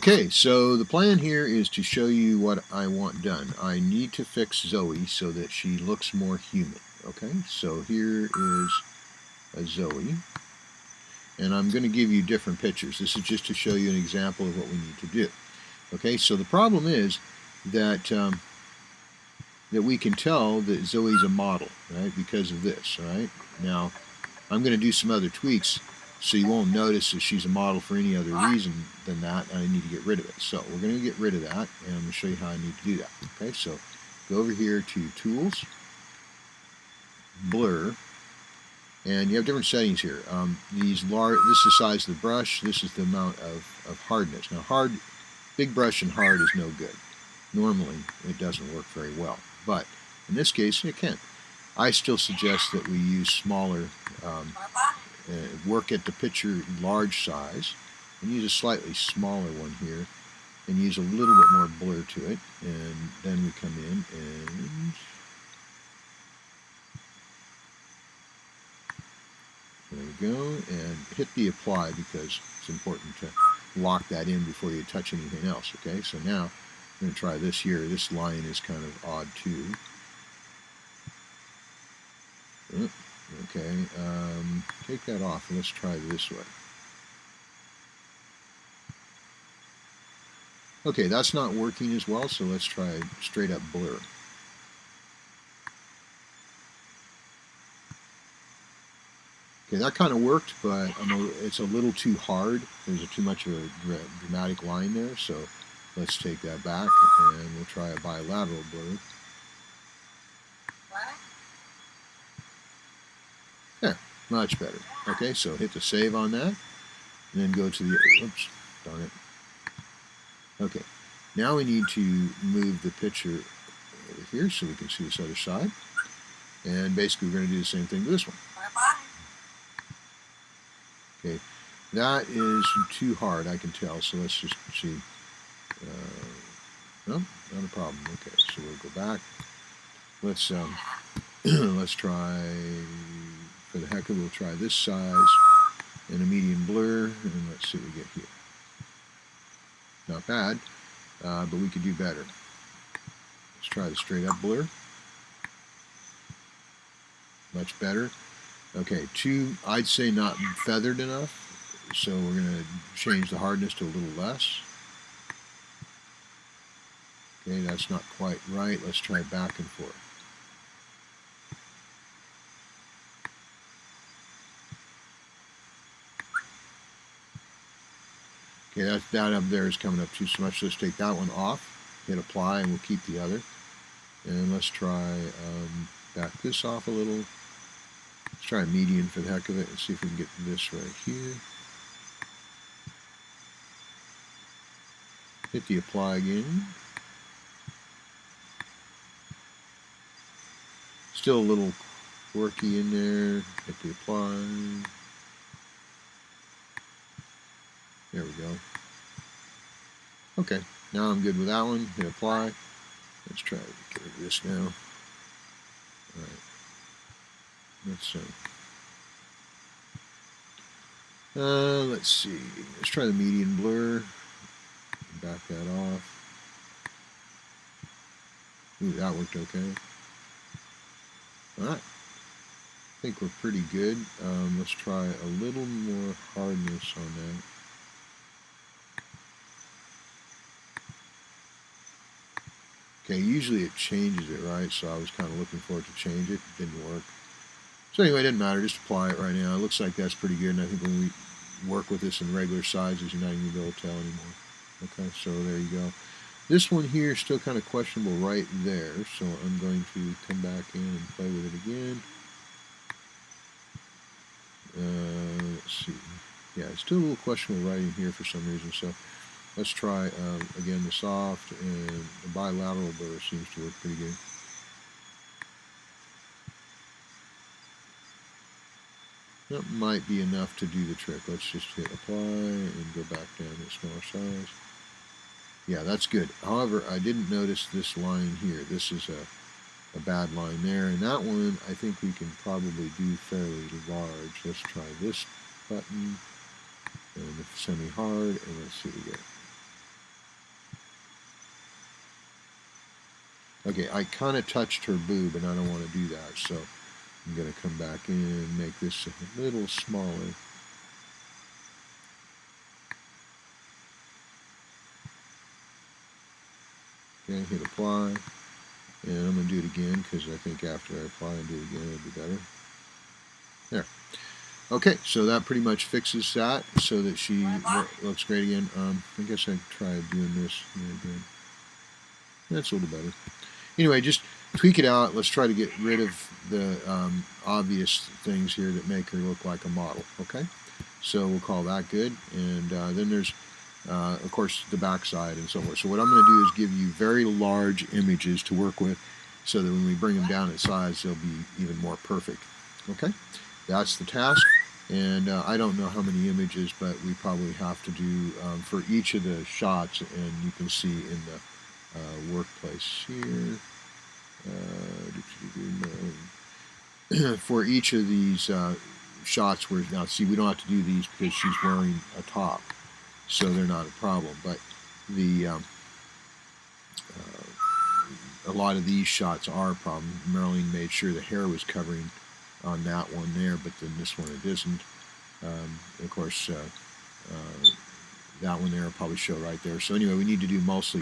Okay, so the plan here is to show you what I want done. I need to fix Zoe so that she looks more human. Okay, so here is a Zoe, and I'm going to give you different pictures. This is just to show you an example of what we need to do. Okay, so the problem is that that we can tell that Zoe's a model, right, because of this. Right now, I'm going to do some other tweaks so you won't notice that she's a model for any other reason than that, and I need to get rid of it. So we're going to get rid of that, and I'm going to show you how I need to do that. Okay, so go over here to Tools, Blur, and you have different settings here. This is the size of the brush. This is the amount of hardness. Now, big brush and hard is no good. Normally, it doesn't work very well, but in this case, it can. I still suggest that we use smaller, work at the picture large size, and use a slightly smaller one here, and use a little bit more blur to it, and then we come in and there we go, and hit the apply because it's important to lock that in before you touch anything else. Okay, so now I'm going to try this here. This line is kind of odd too. Okay, take that off and let's try this way. Okay, that's not working as well, so let's try straight up blur. Okay, that kind of worked, but it's a little too hard. There's too much of a dramatic line there, so let's take that back and we'll try a bilateral blur. There, much better. Okay, so hit the save on that, and then go to the, oops, darn it. Okay, now we need to move the picture over here so we can see this other side. And basically we're going to do the same thing to this one. Okay, that is too hard, I can tell, so let's just see. No, not a problem. Okay, so we'll go back. Let's let's try, for the heck of it, we'll try this size and a medium blur, and let's see what we get here. Not bad, but we could do better. Let's try the straight up blur. Much better. Okay, I'd say not feathered enough, so we're going to change the hardness to a little less. Okay, that's not quite right. Let's try back and forth. Okay, that up there is coming up too much. Let's take that one off, hit apply, and we'll keep the other. And let's try back this off a little. Let's try a median for the heck of it and see if we can get this right here. Hit the apply again. Still a little quirky in there. Hit the apply. There we go. Okay, now I'm good with that one. Hit apply. Let's try to get rid of this now. Alright. Let's see. Let's try the median blur. Back that off. Ooh, that worked okay. Alright. I think we're pretty good. Let's try a little more hardness on that. Okay, usually it changes it, right? So I was kind of looking for it to change it. It didn't work. So anyway, it didn't matter. Just apply it right now. It looks like that's pretty good. And I think when we work with this in regular sizes, you're not even going to be able to tell anymore. Okay, so there you go. This one here is still kind of questionable right there. So I'm going to come back in and play with it again. Let's see. Yeah, it's still a little questionable right in here for some reason. So let's try, again, the soft, and the bilateral blur seems to work pretty good. That might be enough to do the trick. Let's just hit apply and go back down to a smaller size. Yeah, that's good. However, I didn't notice this line here. This is a bad line there. And that one, I think we can probably do fairly large. Let's try this button and the semi-hard, and let's see what we get. Okay, I kind of touched her boob, and I don't want to do that, so I'm going to come back in and make this a little smaller. Okay, hit apply, and I'm going to do it again because I think after I apply and do it again, it'll be better. There. Okay, so that pretty much fixes that so that she looks great again. I guess I'd try doing this again. That's a little better. Anyway, just tweak it out. Let's try to get rid of the obvious things here that make her look like a model. Okay, so we'll call that good. And then there's, of course, the backside and so forth. So what I'm going to do is give you very large images to work with so that when we bring them down in size, they'll be even more perfect. Okay, that's the task. And I don't know how many images, but we probably have to do for each of the shots, and you can see in the workplace here. For each of these shots, where now see we don't have to do these because she's wearing a top, so they're not a problem. But the a lot of these shots are a problem. Marilyn made sure the hair was covering on that one there, but then this one it isn't. Of course, that one there will probably show right there. So anyway, we need to do mostly